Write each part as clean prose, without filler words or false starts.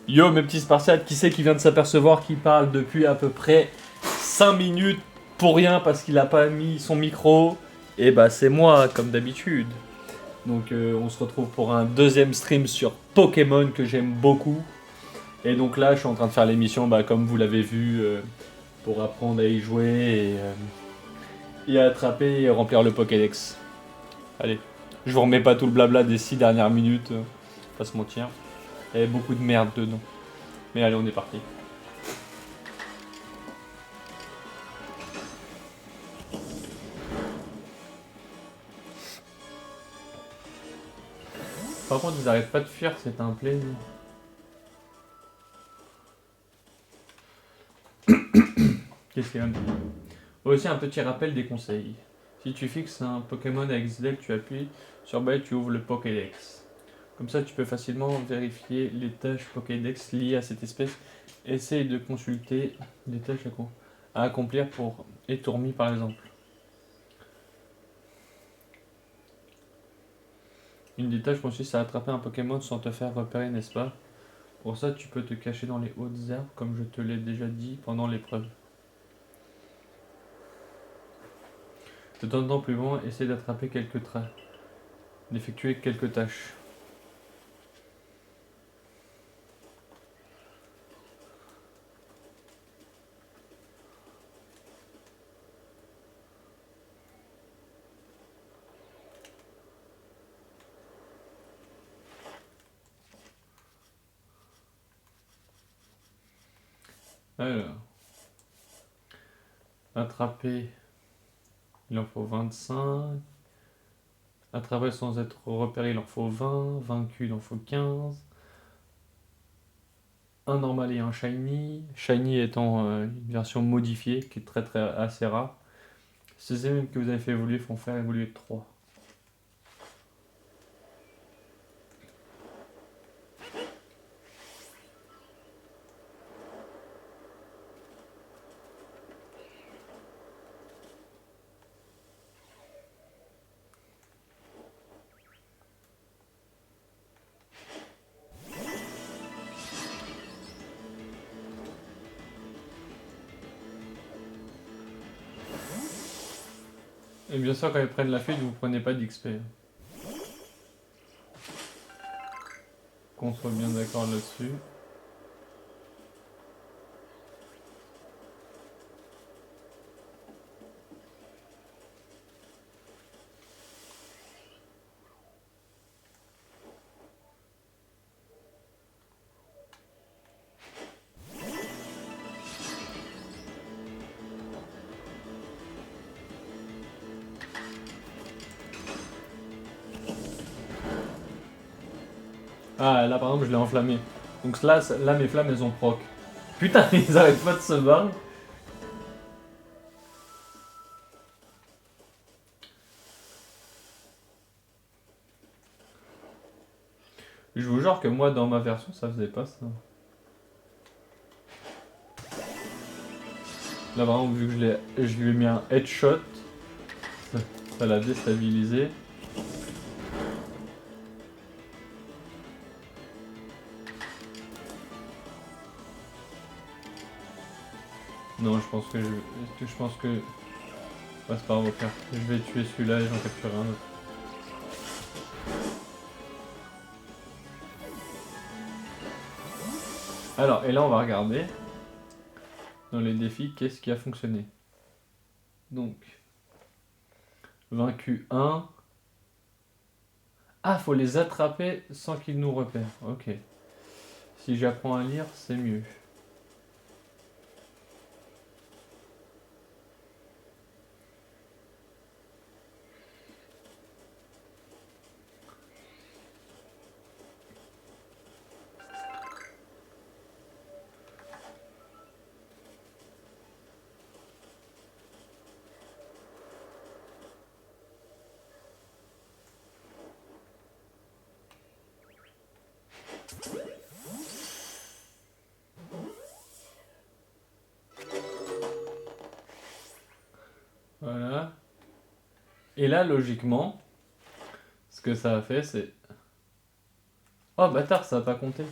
Yo mes petits spartiates, qui c'est qui vient de s'apercevoir qu'il parle depuis à peu près 5 minutes pour rien parce qu'il a pas mis son micro? Et bah c'est moi comme d'habitude. Donc on se retrouve pour un deuxième stream sur Pokémon que j'aime beaucoup. Et donc là je suis en train de faire l'émission comme vous l'avez vu pour apprendre à y jouer et à attraper et remplir le Pokédex. Allez, je vous remets pas tout le blabla des 6 dernières minutes, pas se mentir. Il y avait beaucoup de merde dedans. Mais allez on est parti. Par contre, ils arrêtent pas de fuir, c'est un plaisir. Qu'est-ce qu'il y a? Aussi, un petit rappel des conseils. Si tu fixes un Pokémon avec Zelda, tu appuies sur B et tu ouvres le Pokédex. Comme ça, tu peux facilement vérifier les tâches Pokédex liées à cette espèce. Essaye de consulter les tâches à accomplir pour Étourmi, par exemple. Une des tâches consiste à attraper un Pokémon sans te faire repérer, n'est-ce pas? Pour ça, tu peux te cacher dans les hautes herbes, comme je te l'ai déjà dit pendant l'épreuve. De temps en temps plus loin, essaie d'attraper quelques traits, d'effectuer quelques tâches. Alors, attraper, il en faut 25. Attraper sans être repéré, il en faut 20. Vaincu, il en faut 15. Un normal et un shiny. Shiny étant une version modifiée qui est très assez rare. Ces éléments que vous avez fait évoluer font faire évoluer 3. Et bien sûr, quand ils prennent la fuite, vous prenez pas d'XP. Qu'on soit bien d'accord là-dessus. Ah, là par exemple, je l'ai enflammé. Donc là, mes flammes, elles ont proc. Putain, ils arrêtent pas de se barrer. Je vous jure que moi, dans ma version, ça faisait pas ça. Là, vraiment, vu que je lui ai mis un headshot, ça l'a déstabilisé. Non, je pense que Ouais, c'est pas grave, au pire. Je vais tuer celui-là et j'en capturerai un autre. Alors, et là, on va regarder dans les défis qu'est-ce qui a fonctionné. Donc, vaincu 1. Ah, faut les attraper sans qu'ils nous repèrent. Ok. Si j'apprends à lire, c'est mieux. Voilà. Et là, logiquement, ce que ça a fait, c'est... Oh bâtard, ça a pas compté.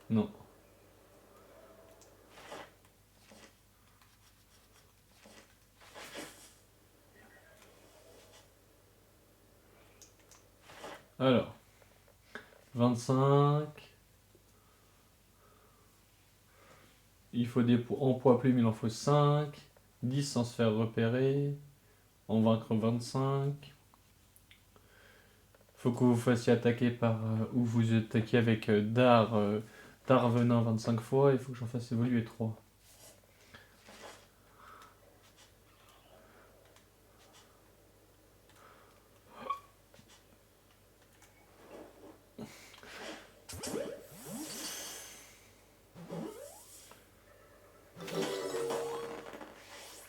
Non. Alors, 25. Il faut en poids plume, il en faut 5. 10 sans se faire repérer. En vaincre 25. Faut que vous fassiez attaquer par. Ou vous attaquiez avec Dar venin 25 fois. Il faut que j'en fasse évoluer 3.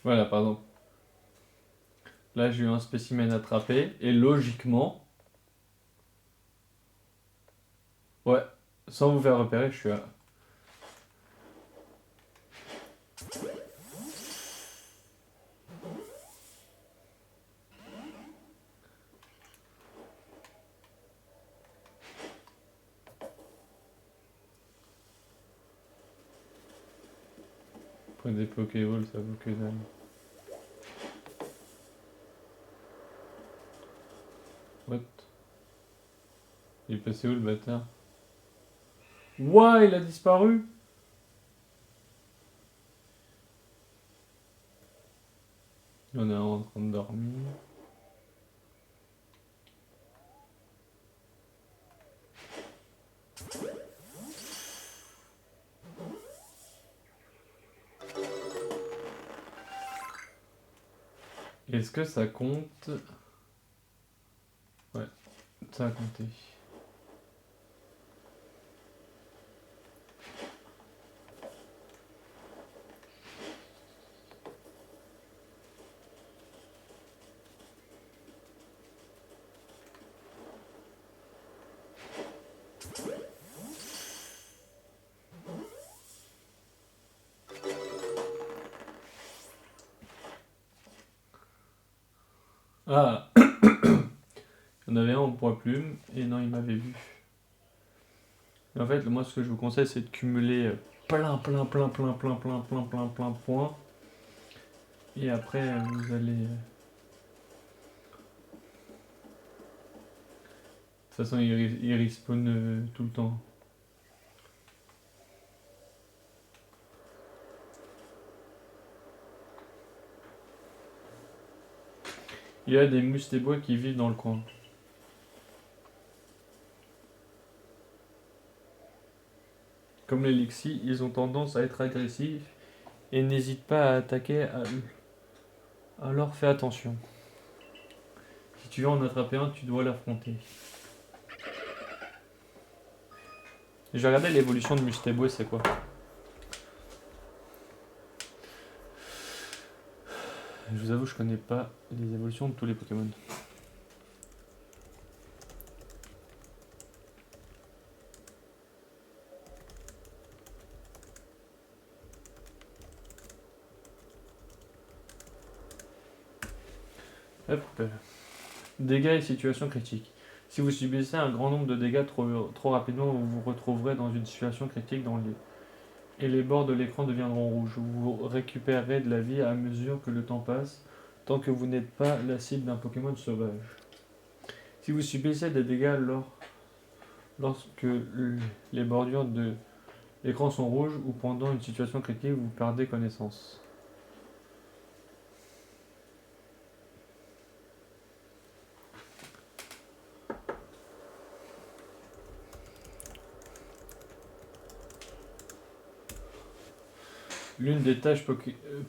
Voilà, pardon. Là, j'ai eu un spécimen attrapé. Et logiquement. Ouais, sans vous faire repérer, je suis à. Prenez des Pokéballs, ça vaut que dalle. What? Il est passé où le bâtard? Ouah, il a disparu! Il y en a un en train de dormir. Est-ce que ça compte? Ouais, ça a compté. Ah! Il y en avait un au poids plume, et non, il m'avait vu. Et en fait, moi, ce que je vous conseille, c'est de cumuler plein de points. Et après, vous allez. De toute façon, il respawn tout le temps. Il y a des bois qui vivent dans le coin. Comme les Lixi, ils ont tendance à être agressifs et n'hésite pas à attaquer. Alors fais attention. Si tu veux en attraper un, tu dois l'affronter. Je vais regarder l'évolution de Mustéboué, c'est quoi? Je vous avoue, je connais pas les évolutions de tous les Pokémon. Hop. Dégâts et situations critiques. Si vous subissez un grand nombre de dégâts trop rapidement, vous vous retrouverez dans une situation critique et les bords de l'écran deviendront rouges. Vous récupérerez de la vie à mesure que le temps passe, tant que vous n'êtes pas la cible d'un Pokémon sauvage. Si vous subissez des dégâts lorsque les bordures de l'écran sont rouges ou pendant une situation critique, vous perdez connaissance. L'une des tâches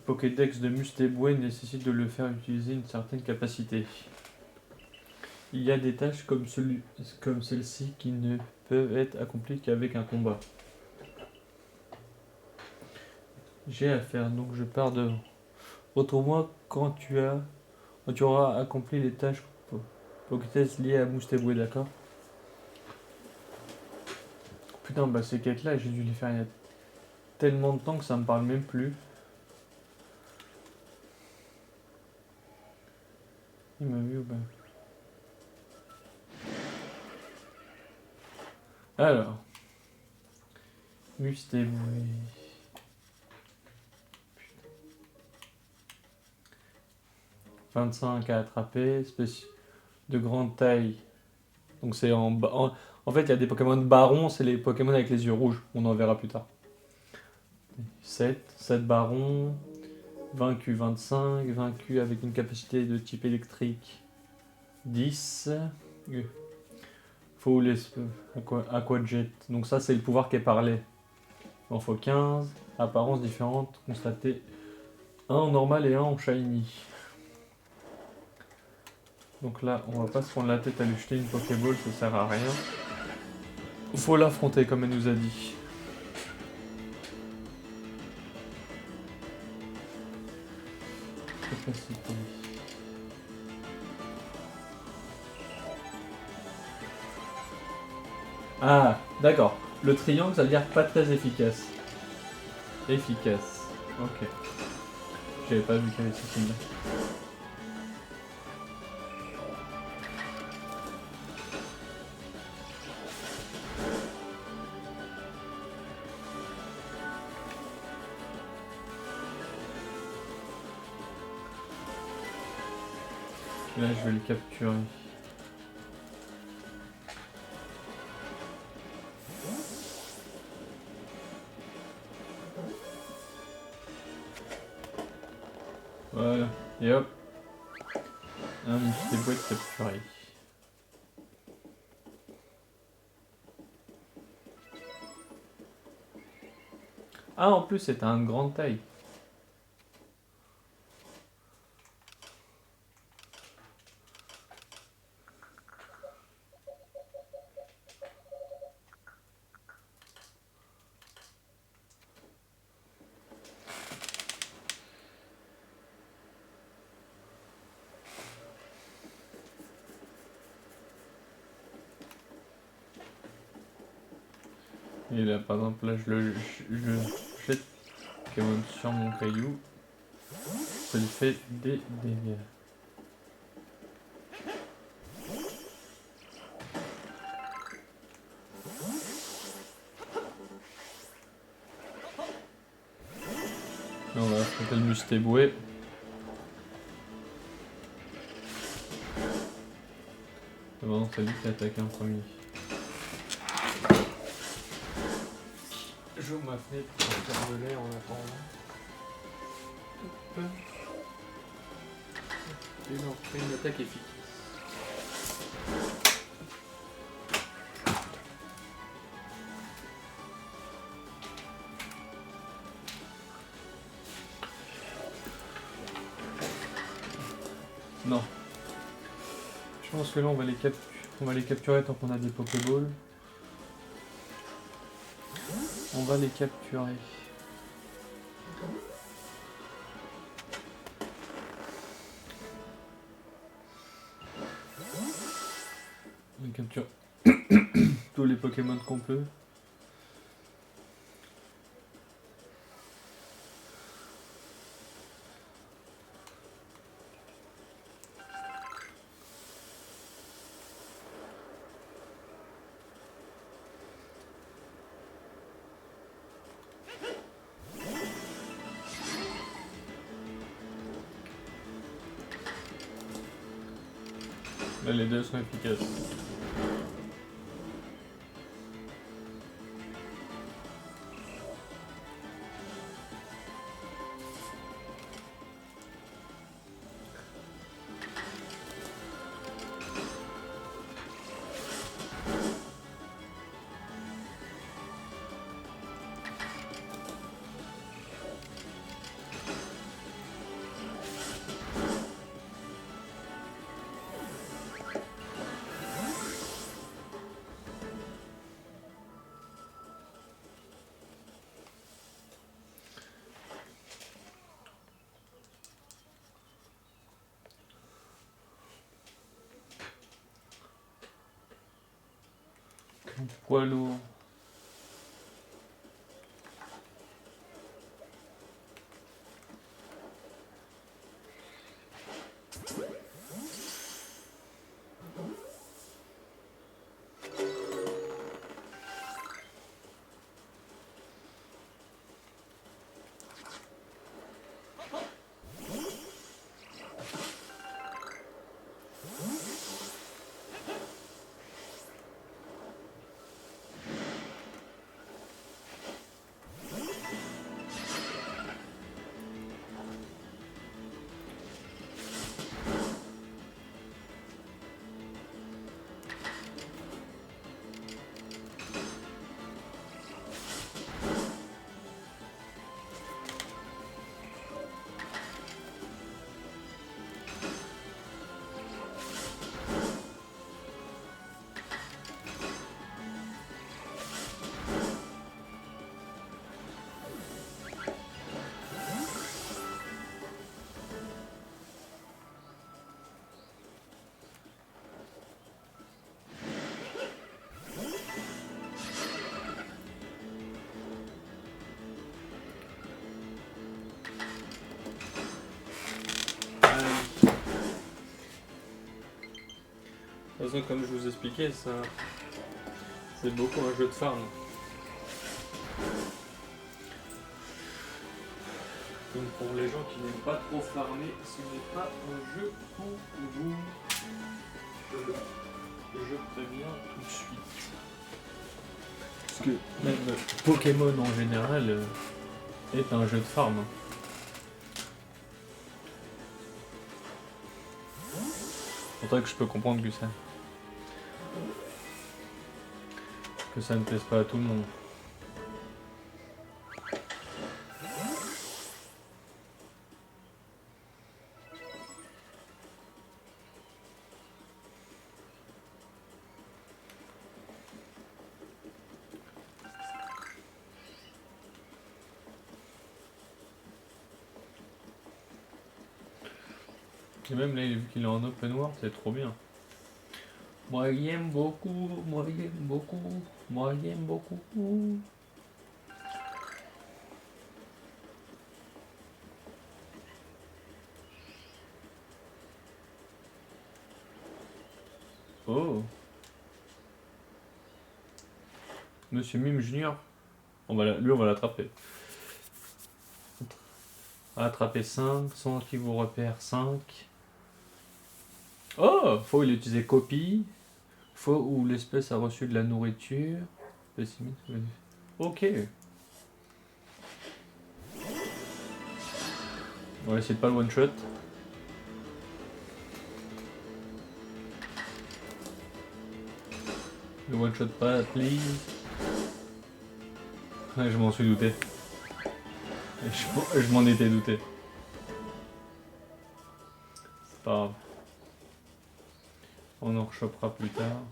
Pokédex de Mustéboué nécessite de le faire utiliser une certaine capacité. Il y a des tâches comme celle-ci qui ne peuvent être accomplies qu'avec un combat. J'ai à faire, donc je pars devant. Retrouve-moi quand tu auras accompli les tâches Pokédex liées à Mustéboué, d'accord? Putain, bah ces quêtes-là, j'ai dû les faire il y a tellement de temps que ça me parle même plus. Il m'a vu ou pas? Alors. Mustéboué. 25 à attraper. De grande taille. Donc c'est en fait, il y a des Pokémon barons, c'est les Pokémon avec les yeux rouges. On en verra plus tard. 7 barons. Vaincu 25. Vaincu avec une capacité de type électrique 10. Full Aquajet. Donc ça, c'est le pouvoir qui est parlé. Il en faut 15. Apparence différente. Constater un en normal et un en shiny. Donc là, on va pas se prendre la tête à lui jeter une Pokéball, ça sert à rien. Faut l'affronter comme elle nous a dit. Capacité. Ah, d'accord. Le triangle, ça veut dire pas très efficace. Efficace. Ok. J'avais pas vu qu'il y avait ce signe-là. Là, je vais le capturer. Voilà. Et hop. Un petit boîte capturé. Ah, en plus, c'est un grande taille. Et là, par exemple, là, je jette Pokémon sur mon caillou. Ça lui fait des dégâts. Là, on va affronter le Mustéboué. Ah bah non, c'est lui qui a attaqué en premier. J'ouvre ma fenêtre pour faire de l'air en attendant. Hop. Et là, on fait une attaque efficace. Non. Je pense que là, on va les capturer tant qu'on a des Pokéballs. On va les capturer. On capture tous les Pokémon qu'on peut. Là, les deux sont efficaces. Poids lourd. De toute façon, comme je vous expliquais, ça, c'est beaucoup un jeu de farm. Donc pour les gens qui n'aiment pas trop farmer, ce n'est pas un jeu pour vous. Je préviens tout de suite. Parce que même Pokémon en général est un jeu de farm. C'est pour ça que je peux comprendre que ça ne plaise pas à tout le monde. Et même là, vu qu'il est en open world, c'est trop bien. Moi j'aime beaucoup, moi j'aime beaucoup, moi j'aime beaucoup. Oh, Monsieur Mime Junior. Lui, on va l'attraper. Attraper 5, sans qu'il vous repère 5. Oh, faut il utiliser copie. Faut où l'espèce a reçu de la nourriture. Ok. On va essayer de pas le one shot. Le one shot pas, please. Ouais, je m'en suis douté. Je m'en étais douté. C'est pas grave. On en rechopera plus tard.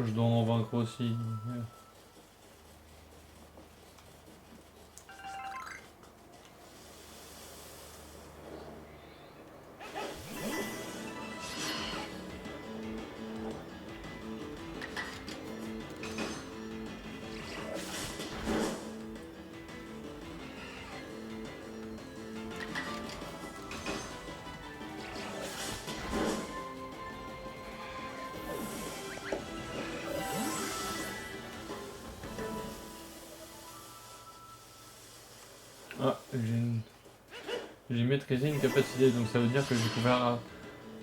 Je dois en vaincre aussi. Ah, j'ai maîtrisé une capacité, donc ça veut dire que je vais pouvoir...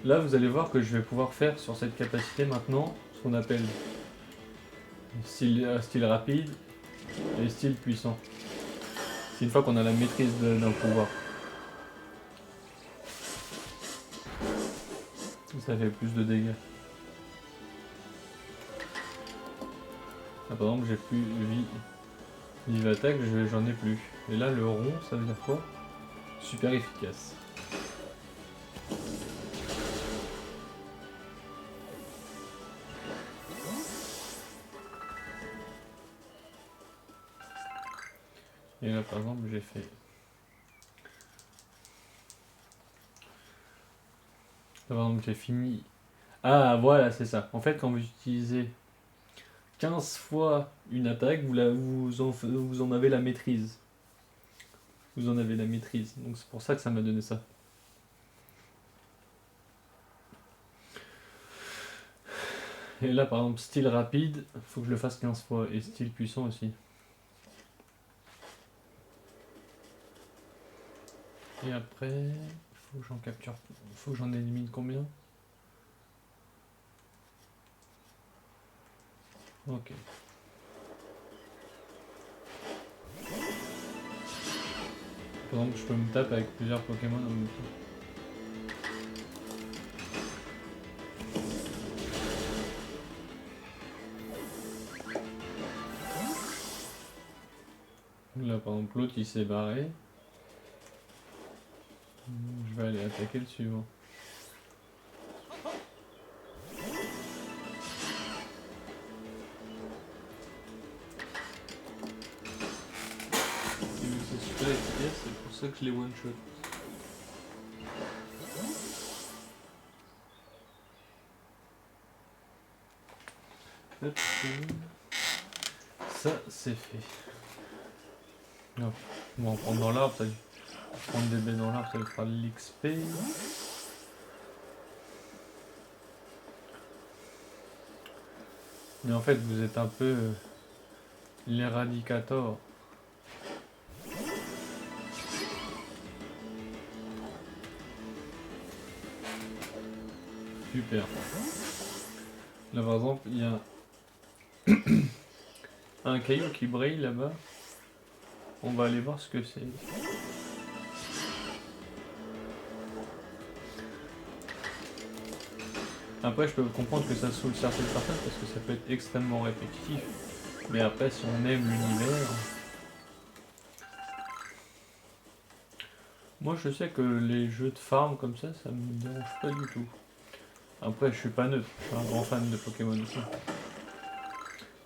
Là, vous allez voir que je vais pouvoir faire sur cette capacité maintenant ce qu'on appelle style rapide et style puissant. C'est une fois qu'on a la maîtrise d'un pouvoir. Ça fait plus de dégâts. Ah, par exemple, j'ai plus vie. Vive attaque, j'en ai plus. Et là, le rond, ça veut dire quoi? Super efficace. Et là, par exemple, j'ai fait... Là, par exemple, j'ai fini... Ah, voilà, c'est ça. En fait, quand vous utilisez 15 fois une attaque, vous en avez la maîtrise. Vous en avez la maîtrise. Donc c'est pour ça que ça m'a donné ça. Et là, par exemple, style rapide, faut que je le fasse 15 fois. Et style puissant aussi. Et après, faut que j'en capture... Faut que j'en élimine combien? Ok. Par exemple, je peux me taper avec plusieurs Pokémon en même temps. Là, par exemple, l'autre il s'est barré. Je vais aller attaquer le suivant. C'est super efficace. ça que je les one-shot. Hop. Ça, c'est fait. Non. On va en prendre dans l'arbre, ça prendre des baies dans l'arbre, ça va faire l'XP. Mais en fait, vous êtes un peu l'éradicator. Super. Là, par exemple, il y a un caillou qui brille là-bas. On va aller voir ce que c'est. Après, je peux comprendre que ça saoule certaines personnes parce que ça peut être extrêmement répétitif. Mais après, si on aime l'univers... Moi, je sais que les jeux de farm comme ça me dérange pas du tout. Après, je suis pas neutre. Je suis un grand fan de Pokémon aussi.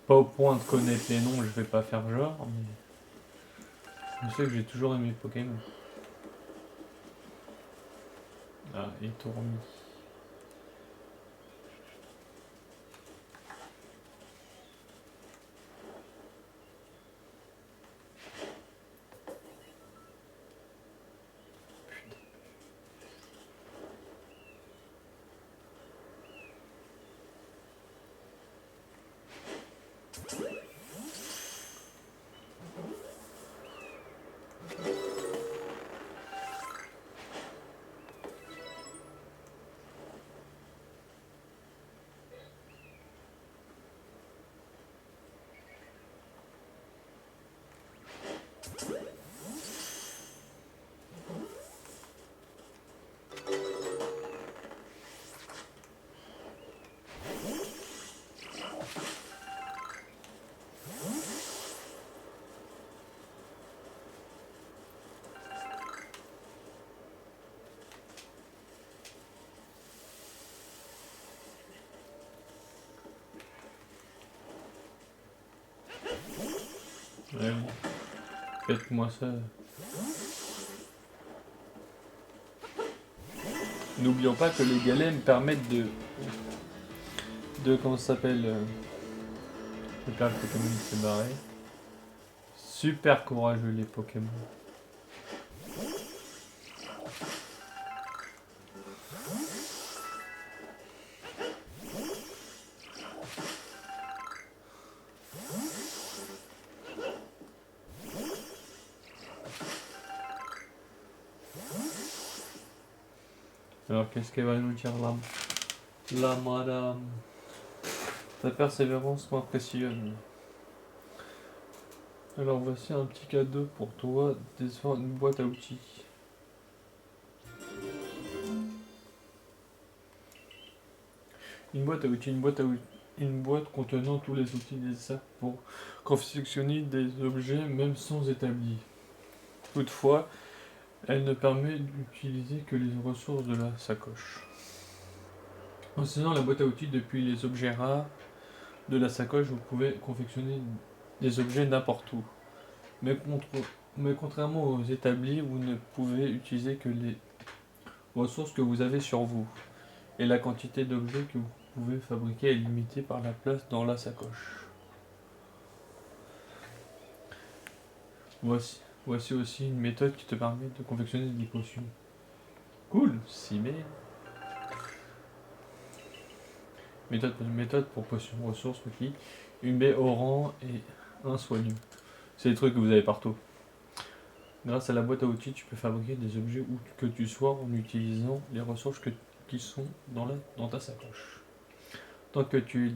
Pas au point de connaître les noms, je vais pas faire genre, mais... Je sais que j'ai toujours aimé Pokémon. Ah, et Tourmi. Ouais, oui. Faites-moi ça. N'oublions pas que les galets me permettent de comment ça s'appelle le père Pokémon s'est barré. Super courageux les Pokémon. Alors qu'est-ce qu'elle va nous dire là? La madame. Ta persévérance m'impressionne. Alors voici un petit cadeau pour toi, une boîte à outils. Une boîte à outils, une boîte contenant tous les outils nécessaires pour confectionner des objets même sans établi. Toutefois, elle ne permet d'utiliser que les ressources de la sacoche. En saisissant la boîte à outils depuis les objets rares de la sacoche, vous pouvez confectionner des objets n'importe où. Mais contrairement aux établis, vous ne pouvez utiliser que les ressources que vous avez sur vous. Et la quantité d'objets que vous pouvez fabriquer est limitée par la place dans la sacoche. Voici aussi une méthode qui te permet de confectionner des potions. Cool, 6 mai. Méthode pour potions, ressources, requis, une baie au rang et un soigneux. C'est des trucs que vous avez partout. Grâce à la boîte à outils, tu peux fabriquer des objets où que tu sois en utilisant les ressources qui sont dans ta sacoche. Tant que tu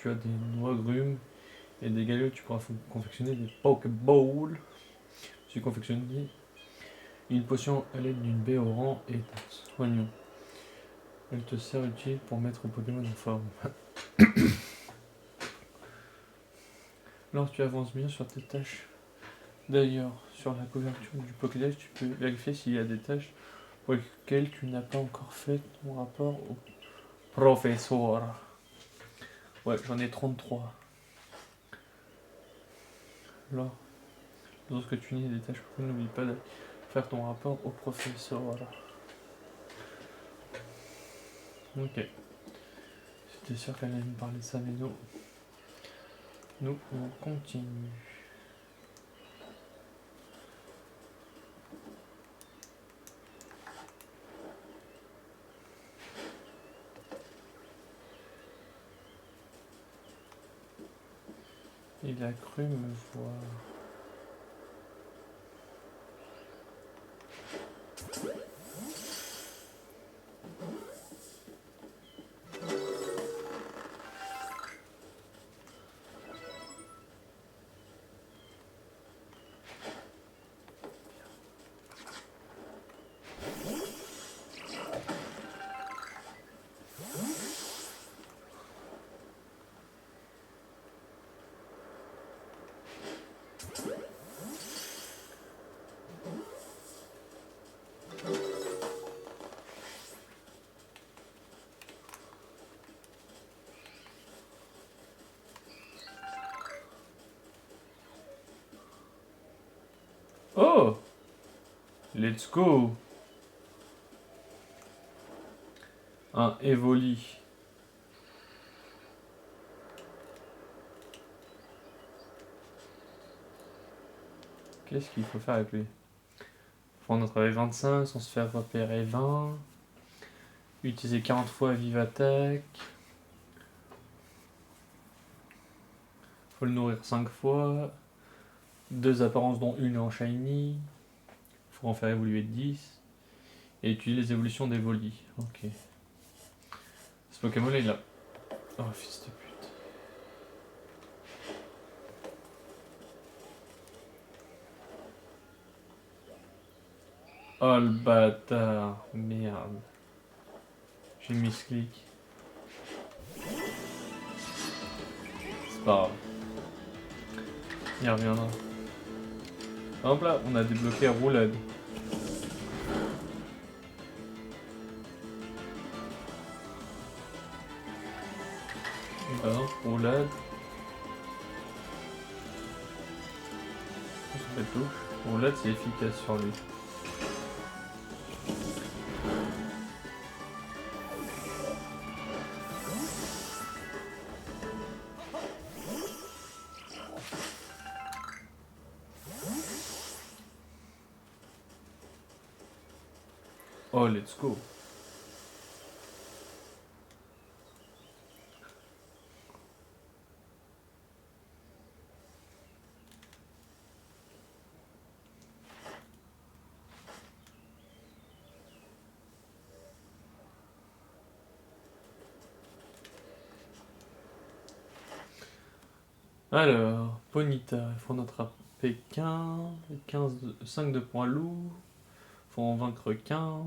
as des noix grumes et des galettes, tu pourras confectionner des Pokéballs. J'ai confectionné une potion à l'aide d'une baie au rang et d'un soignant. Elle te sert utile pour mettre Pokémon en forme. Lorsque tu avances bien sur tes tâches, d'ailleurs, sur la couverture du Pokédex, tu peux vérifier s'il y a des tâches pour lesquelles tu n'as pas encore fait ton rapport au professeur. Ouais, j'en ai 33. Lorsque tu nies des tâches, n'oublie pas de faire ton rapport au professeur, voilà. Ok. J'étais sûr qu'elle allait me parler de ça, mais non. Nous, on continue. Il a cru me voir. Oh! Let's go! Un Evoli. Qu'est-ce qu'il faut faire avec lui? Prendre notre travail 25 sans se faire repérer 20. Utiliser 40 fois vive attaque. Faut le nourrir 5 fois. 2 apparences dont une en shiny. Faut en faire évoluer 10. Et utiliser les évolutions d'Evoli. Ok. Ce Pokémon là il a... Oh fils de pute. Oh le bâtard. Merde. J'ai mis ce clic. C'est pas grave. Il reviendra. Hop là, on a débloqué Roulade. Par exemple, Roulade. Je fais touche. Roulade, c'est efficace sur lui. Oh, let's go. Alors, Ponyta, il faut en attraper 15, 5 de points lourds, il faut en vaincre 15.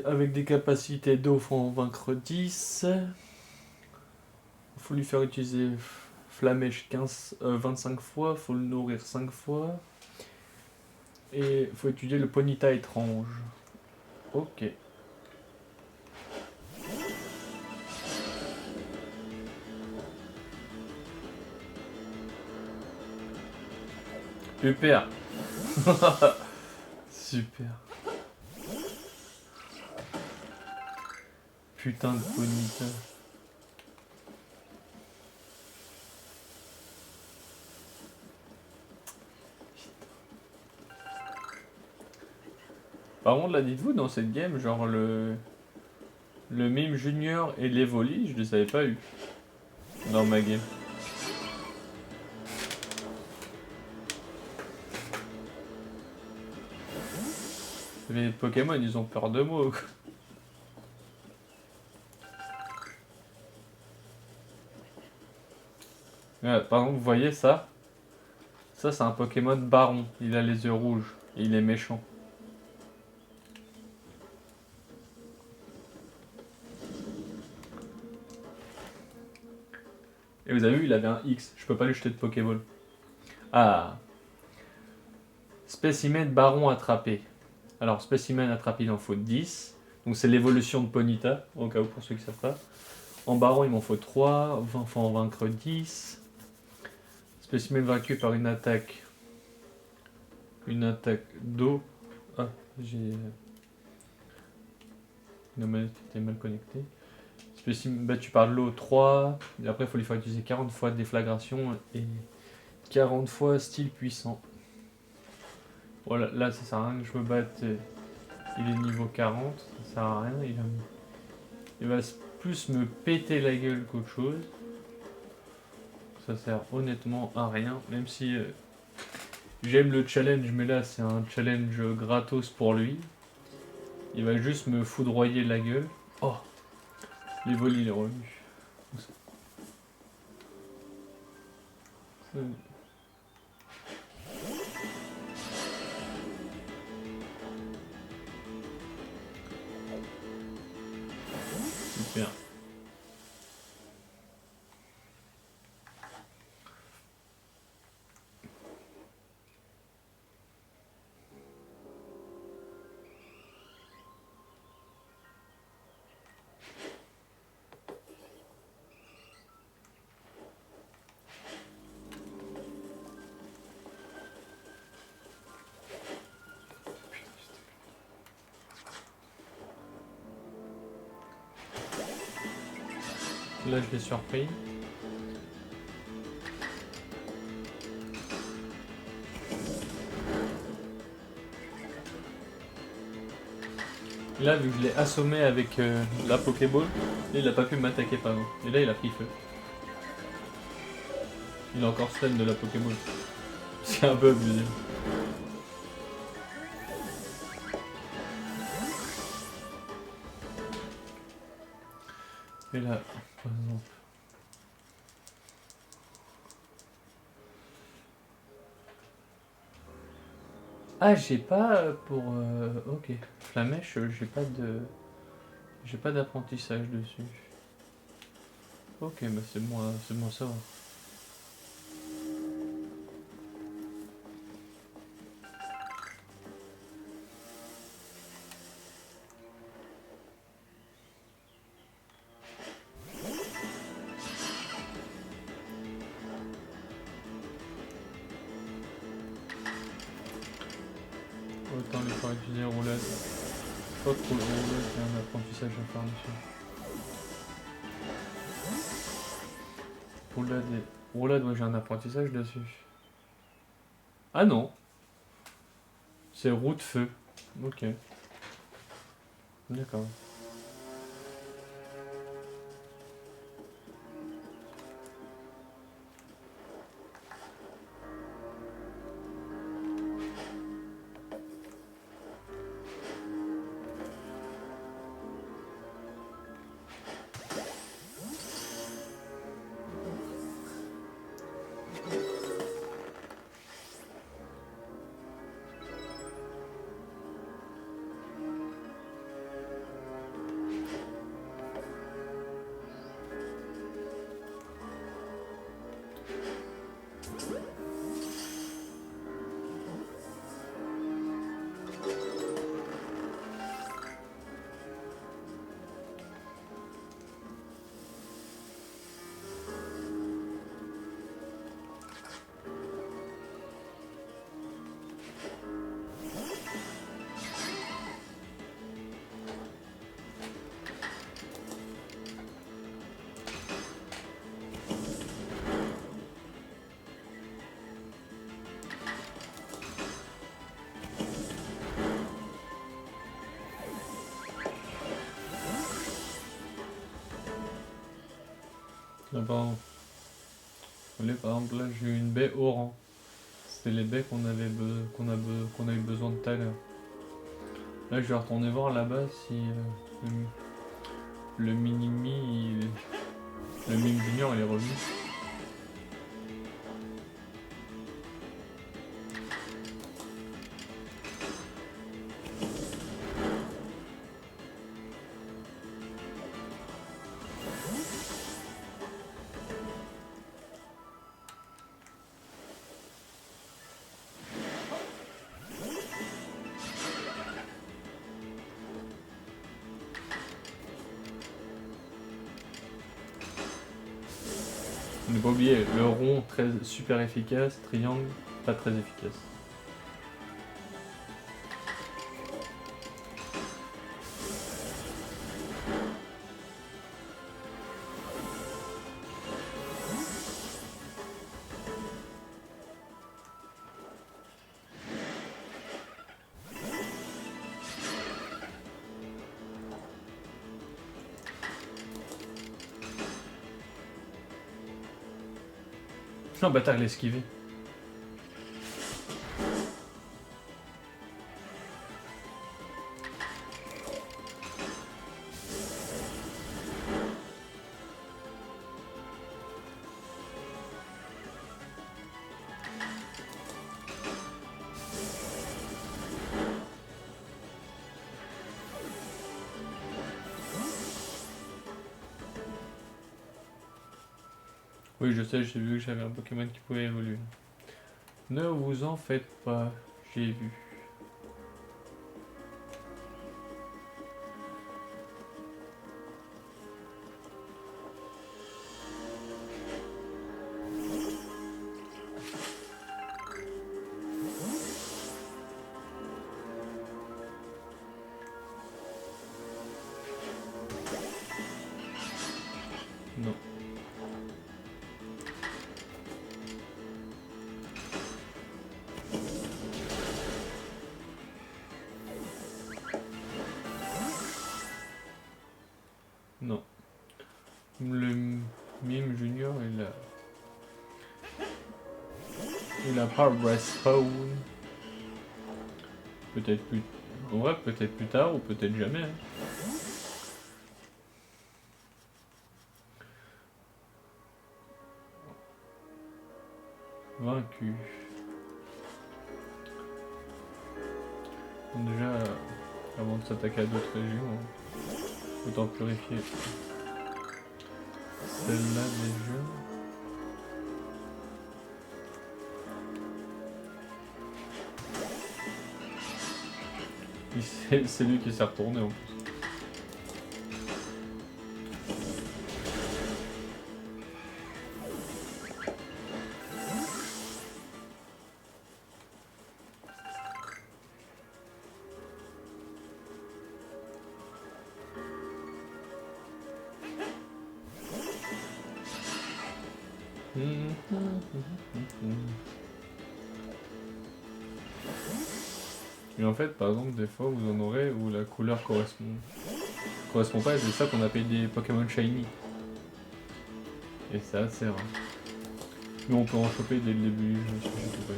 Avec des capacités d'eau, il faut en vaincre 10. Il faut lui faire utiliser Flamèche 25 fois, il faut le nourrir 5 fois. Et il faut étudier le Ponyta étrange. Ok. Super. Super. Putain de Ponyta. Par contre, là, dites-vous, dans cette game, genre le mime junior et l'Evoli, je les avais pas eu dans ma game. Les Pokémon, ils ont peur de moi. Quoi. Ouais, par exemple, vous voyez ça? Ça, c'est un Pokémon Baron. Il a les yeux rouges. Et il est méchant. Et vous avez vu, il avait un X. Je peux pas lui jeter de Pokéball. Ah. Spécimen Baron attrapé. Alors, spécimen attrapé, il en faut 10. Donc, c'est l'évolution de Ponyta, au cas où pour ceux qui ne savent pas. En Baron, il m'en faut 3. Il faut en vaincre 10. Spécimen vaincu par une attaque. Une attaque d'eau. Ah, j'ai... La manette était mal connectée. Bah, tu parles de l'eau 3, et après il faut lui faire utiliser 40 fois déflagration et 40 fois style puissant. Voilà, là ça sert à rien que je me batte, il est niveau 40, ça sert à rien, il va plus me péter la gueule qu'autre chose. Ça sert honnêtement à rien, même si j'aime le challenge, mais là c'est un challenge gratos pour lui. Il va juste me foudroyer la gueule. Oh, l'Evoli il est revenu. Super. Là je l'ai surpris. Là vu que je l'ai assommé avec la Pokéball, là, il a pas pu m'attaquer par exemple. Et là il a pris feu. Il a encore stun de la Pokéball. C'est un peu abusé. Et là, par exemple. Ah, j'ai pas pour. Ok. Flamèche, j'ai pas de. J'ai pas d'apprentissage dessus. Ok, bah c'est bon à savoir. Autant lui faire utiliser roulade. Pas trop de roulade, j'ai un apprentissage à faire dessus. Roulade, ouais, j'ai un apprentissage dessus. Ah non! C'est roue de feu. Ok. D'accord. Là, par exemple, là j'ai eu une baie oran. C'était les baies qu'on a eu besoin de tout à l'heure. Là je vais retourner voir là-bas si le mini-mi, le mime junior il est revenu. Ne pas oublier, le rond très super efficace, triangle pas très efficace. Non, bâtard, il a esquivé. Oui, je sais, j'ai vu que j'avais un Pokémon qui pouvait évoluer. Ne vous en faites pas, j'ai vu. Non. Non. Le mime junior, il a pas respawn. Peut-être plus... En vrai, peut-être plus tard ou peut-être jamais. Hein. Vaincu. Déjà, avant de s'attaquer à d'autres régions, autant purifier celle-là déjà. C'est lui qui s'est retourné en plus. Et en fait, par exemple, des fois vous en aurez où la couleur correspond pas, et c'est ça qu'on appelle des Pokémon Shiny. Et c'est assez rare. Mais on peut en choper dès le début du jeu, je sais pas.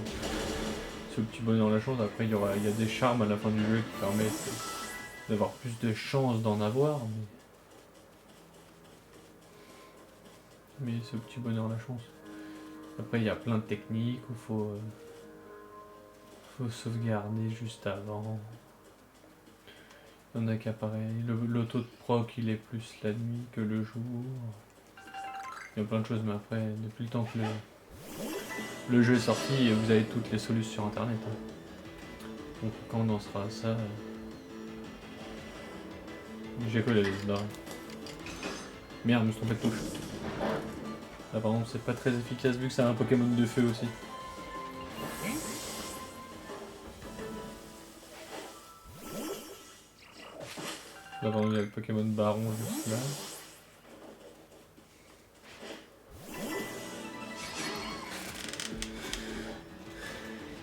Ce petit bonheur la chance, après il y a des charmes à la fin du jeu qui permettent d'avoir plus de chances d'en avoir, mais ce petit bonheur la chance. Après il y a plein de techniques où faut sauvegarder juste avant. Il y en a qui pareil, l'auto de proc il est plus la nuit que le jour. Il y a plein de choses, mais après, depuis le temps que le jeu est sorti, vous avez toutes les solutions sur internet. Hein. Donc quand on en sera à ça... J'ai collé les barres. Merde, je me suis trompé de touche. Là par contre c'est pas très efficace vu que c'est un Pokémon de feu aussi. Là par contre il y a le Pokémon Baron juste là.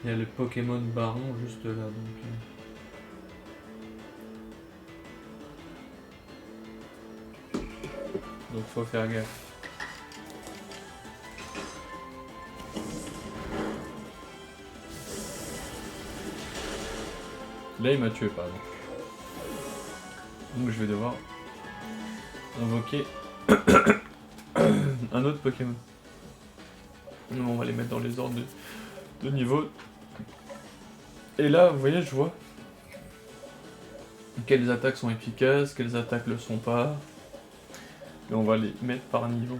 Il y a le Pokémon Baron juste là donc... Donc faut faire gaffe. Là il m'a tué par exemple. Donc je vais devoir invoquer un autre Pokémon. On va les mettre dans les ordres de niveau. Et là, vous voyez, je vois quelles attaques sont efficaces, quelles attaques le sont pas. Et on va les mettre par niveau.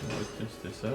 On va tester ça.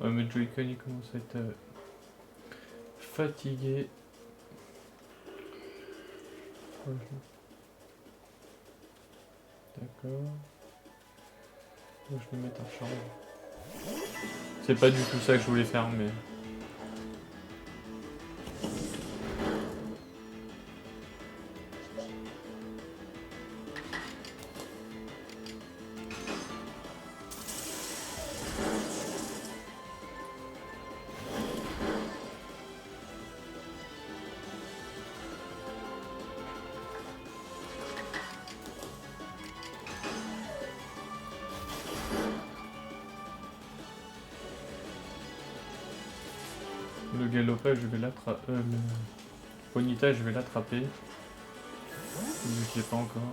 Ouais, mais Joy-Con il commence à être fatigué. Franchement. D'accord. Je vais le mettre en charge. C'est pas du tout ça que je voulais faire, mais. Le Galopage, je vais l'attraper. Le Ponyta, je vais l'attraper. Vu que je l'ai pas encore.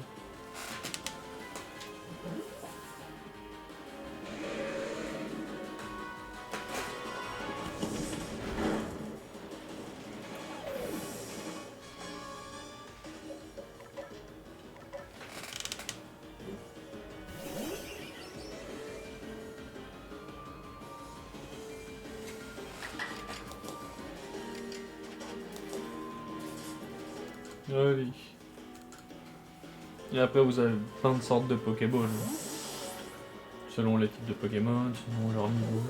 Allez. Et après, vous avez plein de sortes de Pokéball. Selon les types de Pokémon, selon leur niveau.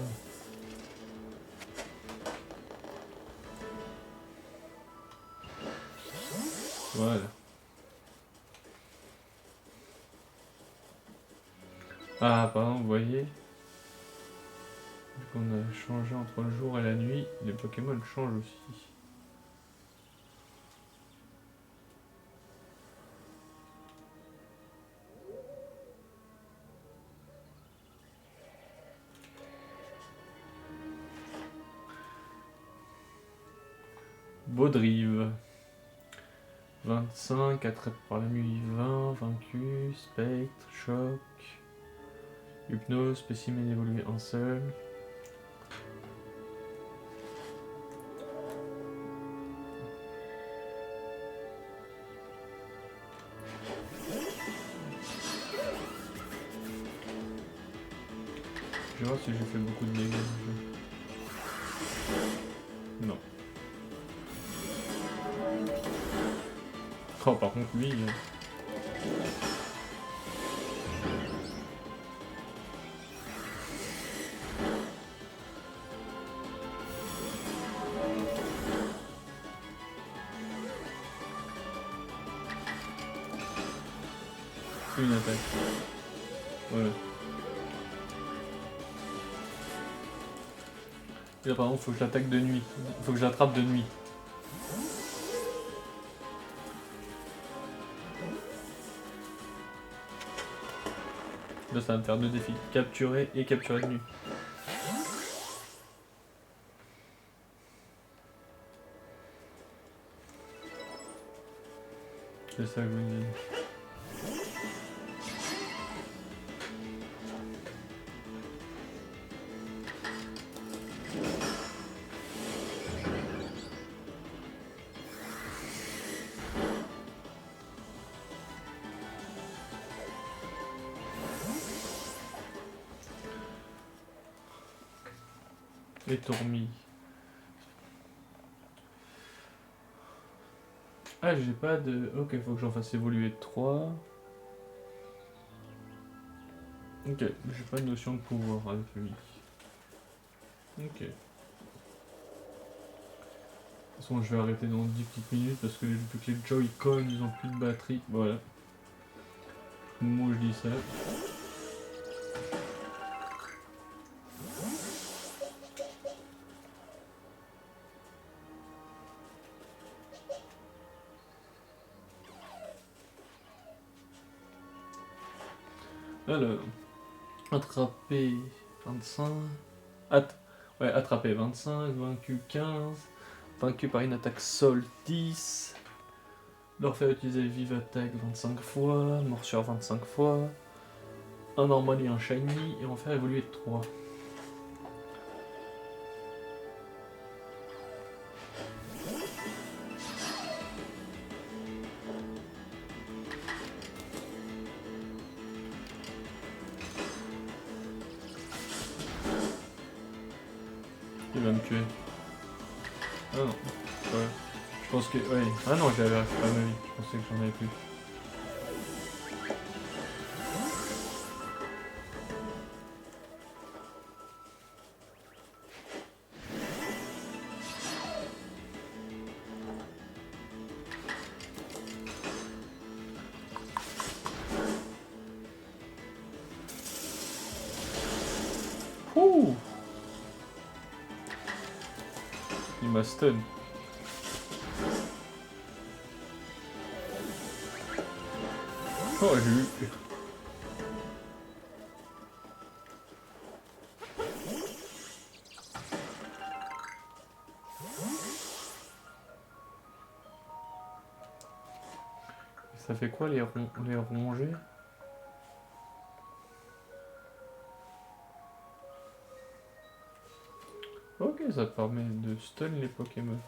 Voilà. Ah, pardon, vous voyez. Vu qu'on a changé entre le jour et la nuit, les Pokémon changent aussi. Baudrive. 25, attrape par la nuit 20, vaincu, spectre, choc, hypnose, spécimen évolué un seul. Je vais voir si j'ai fait beaucoup de dégâts. Non. Oh, par contre, lui. Une attaque. Voilà. Et là, par contre, faut que je l'attaque de nuit. Faut que je l'attrape de nuit. Là, ça va me faire deux défis. Capturer et capturer de nuit. C'est ça que je vous dis. Les tourmis. Ah, j'ai pas de... Ok, faut que j'en fasse évoluer 3. Ok, j'ai pas de notion de pouvoir avec lui. Ok. De toute façon, je vais arrêter dans 10 petites minutes parce que vu que les Joy-Con, ils ont plus de batterie. Voilà. Moi, je dis ça. Alors, attraper 25. Ouais, attraper 25, vaincu 15. Vaincu par une attaque sol 10. Leur faire utiliser vive attaque 25 fois. Morsure 25 fois. Un normal et un shiny. Et on va faire évoluer 3. tuer. Ah non. Ouais. Je pense que... Oui. Ah non, j'avais récupéré ma vie. Je pensais que j'en avais plus. Ouh. Il m'a stun. Oh, j'ai eu... Ça fait quoi les rongés? Ok, ça permet de stun les Pokémon.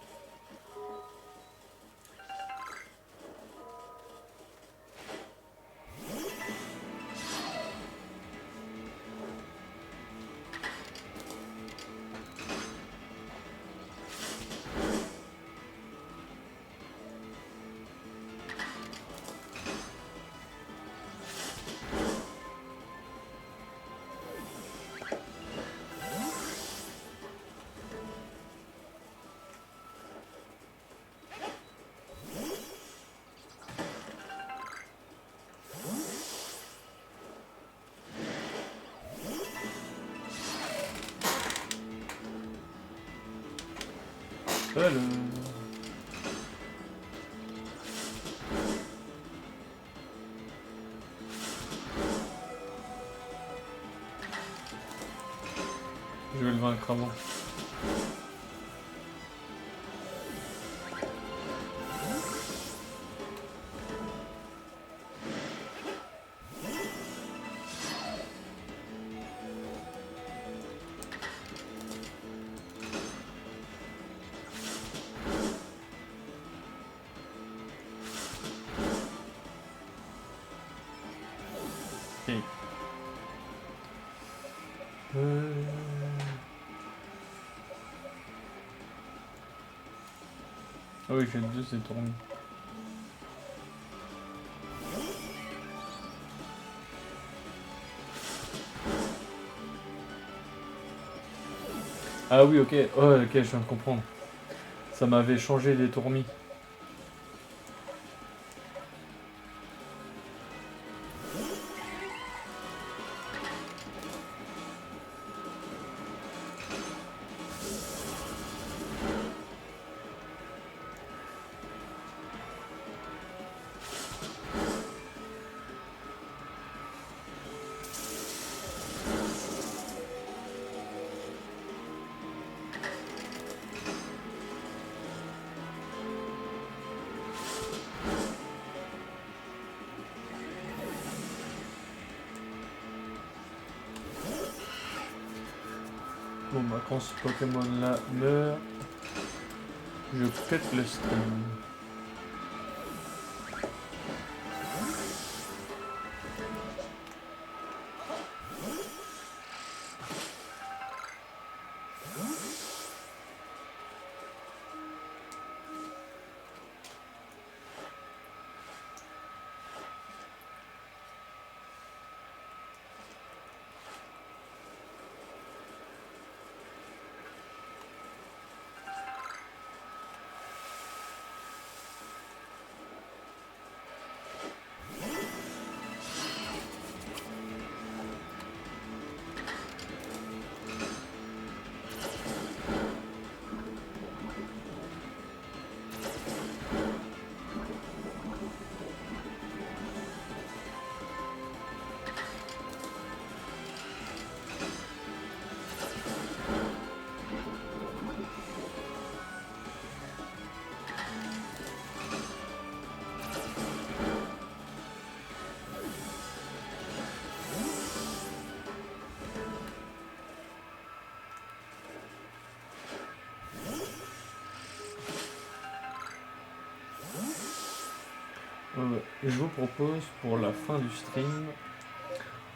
Hello. Je vais le vaincre avant. Ok. Ah oui, j'ai deux étournis. Ah oui, ok. Oh, ok, je viens de comprendre. Ça m'avait changé les tourmis. Bon, bah, quand ce Pokémon-là meurt, je pète le stream. Je vous propose pour la fin du stream,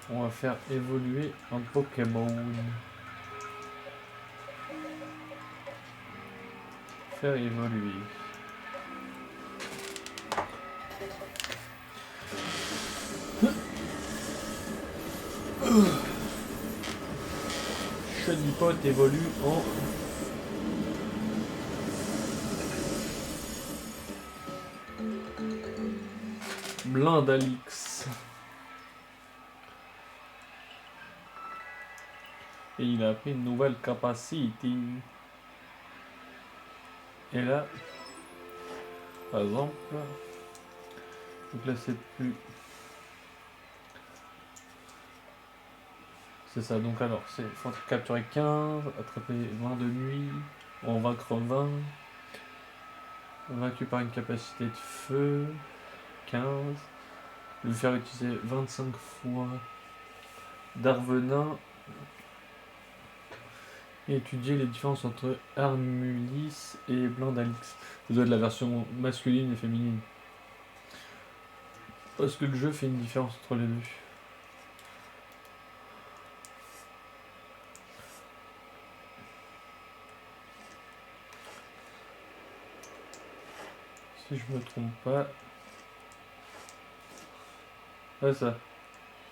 on va faire évoluer un Pokémon. faire évoluer. Chunipot évolue en Blindalix. Et il a pris une nouvelle capacité. Et là, par exemple, donc là c'est plus... C'est ça, donc alors, c'est faut capturer 15, attraper 20 de nuit, en vaincre 20, vaincu par une capacité de feu, 15, lui faire utiliser 25 fois d'Arvenin, et étudier les différences entre Armulis et Blindalix. Ça doit être la version masculine et féminine. Parce que le jeu fait une différence entre les deux. Si je me trompe pas. Ouais, ça.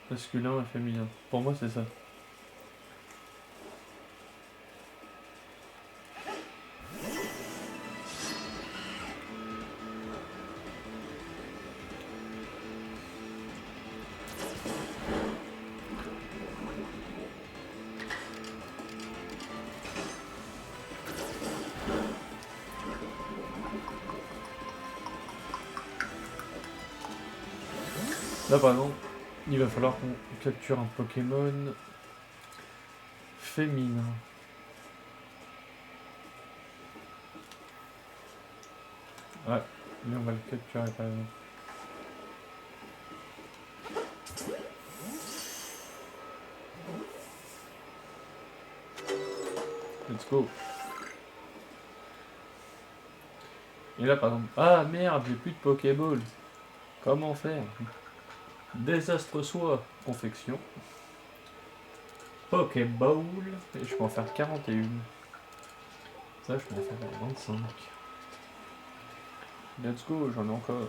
Masculin et féminin. Pour moi, c'est ça. Là, par exemple, il va falloir qu'on capture un Pokémon féminin. Ouais, lui on va le capturer par exemple. Let's go. Et là par exemple, ah merde, j'ai plus de Pokéball. Comment faire? Désastre soit, confection. Pokéball. Et je peux en faire 41. Ça, je peux en faire 25. Let's go, j'en ai encore.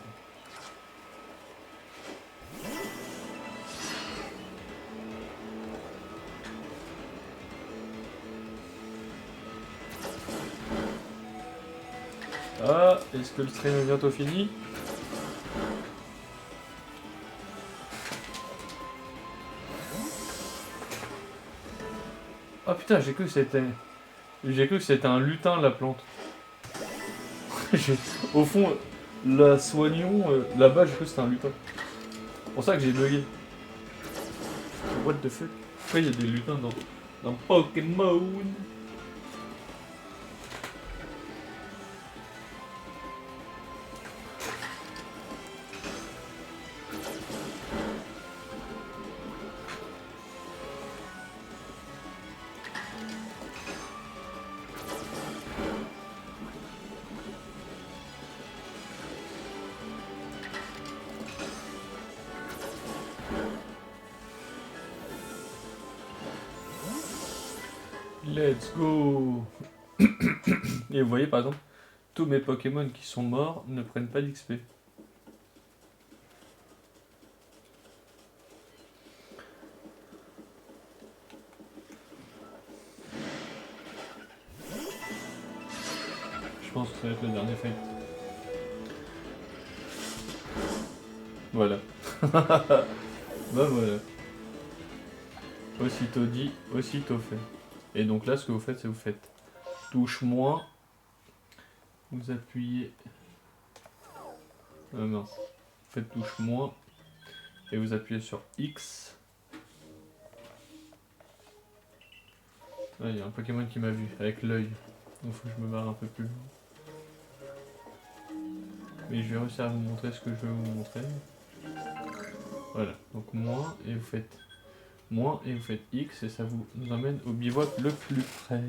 Ah, est-ce que le stream est bientôt fini? Ah putain, j'ai cru que c'était... J'ai cru que c'était un lutin, la plante. Au fond, la soignon, là-bas, j'ai cru que c'était un lutin. C'est pour ça que j'ai bugué. What the fuck? Pourquoi il y a des lutins dans Pokémon? Let's go. Et vous voyez par exemple, tous mes Pokémon qui sont morts ne prennent pas d'XP. Je pense que ça va être le dernier fight. Voilà. Bah voilà. Aussitôt dit, aussitôt fait. Et donc là, ce que vous faites, c'est vous faites touche moins. Vous appuyez... non. Vous faites touche moins. Et vous appuyez sur X. Ah, il y a un Pokémon qui m'a vu, avec l'œil. Donc faut que je me barre un peu plus loin. Mais je vais réussir à vous montrer ce que je veux vous montrer. Voilà, donc moins, et vous faites moins, et vous faites X, et ça vous emmène au bivouac le plus près.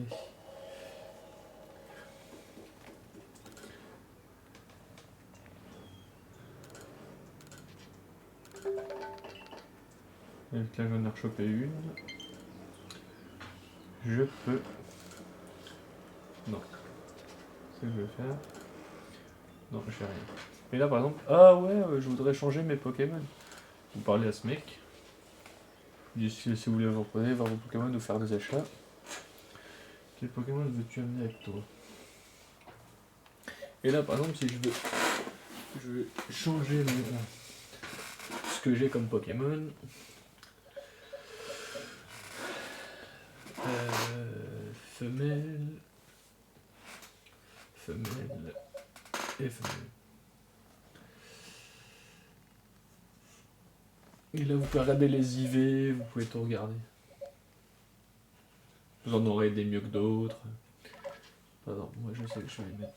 Et là, je viens de rechoper une. Je peux... Non. ce que je vais faire. Non, je fais rien. Et là, par exemple, ah ouais, je voudrais changer mes Pokémon. Vous parlez à ce mec. Vous dites si vous voulez vous reprendre, voir vos Pokémon ou faire des achats. Quel Pokémon veux-tu amener avec toi? Et là, par exemple, si je veux changer ce que j'ai comme Pokémon. Femelle et femelle. Et là, vous pouvez regarder les IV, vous pouvez tout regarder. Vous en aurez des mieux que d'autres. Par exemple, moi je sais que je vais mettre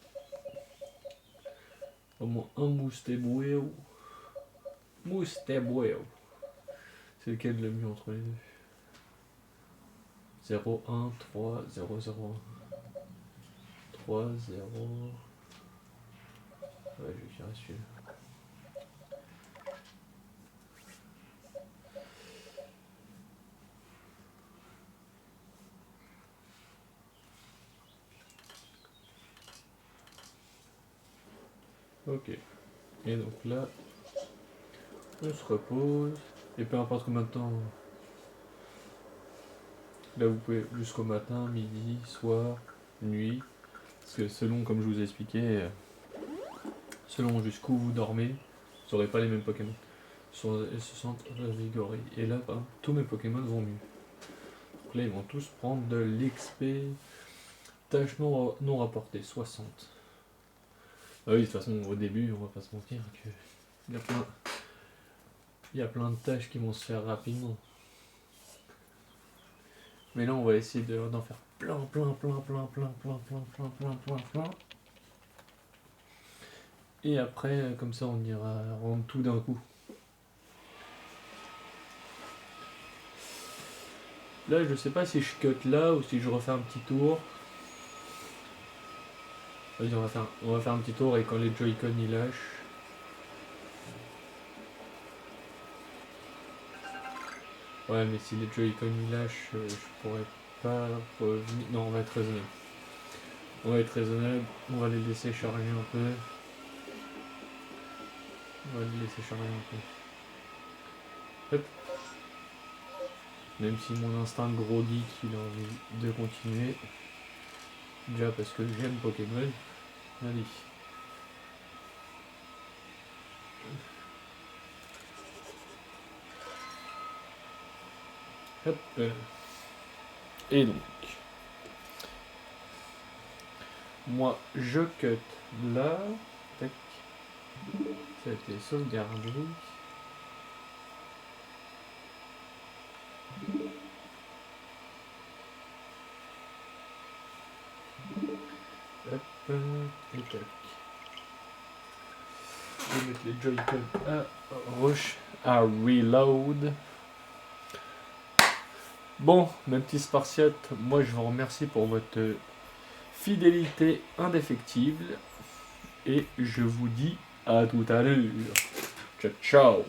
au moins un Mousteboueo. Mousteboueo. C'est lequel le mieux entre les deux? 0, 1, 3, 0, 0, 1. 3, 0. Ouais, je vais écrire celui-là. Ok. Et donc là, on se repose. Et peu importe combien de temps. Là, vous pouvez jusqu'au matin, midi, soir, nuit. Parce que selon, comme je vous ai expliqué, selon jusqu'où vous dormez, vous n'aurez pas les mêmes Pokémon. Ils se sentent revigorés. Et là, bah, tous mes Pokémon vont mieux. Donc là, ils vont tous prendre de l'XP. Tâches non rapportées, 60. Ah oui, de toute façon, au début, on va pas se mentir que il y a plein de tâches qui vont se faire rapidement. Mais là, on va essayer d'en faire plein. Et après, comme ça, on ira rendre tout d'un coup. Là, je sais pas si je cut là ou si je refais un petit tour. Vas-y, on va faire un petit tour et quand les Joy-Con ils lâchent. Ouais, mais si les Joy-Con ils lâchent, je pourrais pas revenir. Non, on va être raisonnable. On va les laisser charger un peu. Hop. Même si mon instinct de gros geek il a envie de continuer. Déjà parce que j'aime Pokémon. Allez. Hop. Et donc. Moi je cut là. Tac. Ça a été sauvegardé. Hop. Et tac. Je vais mettre les Joy-Con à reload. Bon, mes petits Spartiates, moi je vous remercie pour votre fidélité indéfectible et je vous dis à tout à l'heure. Ciao ciao.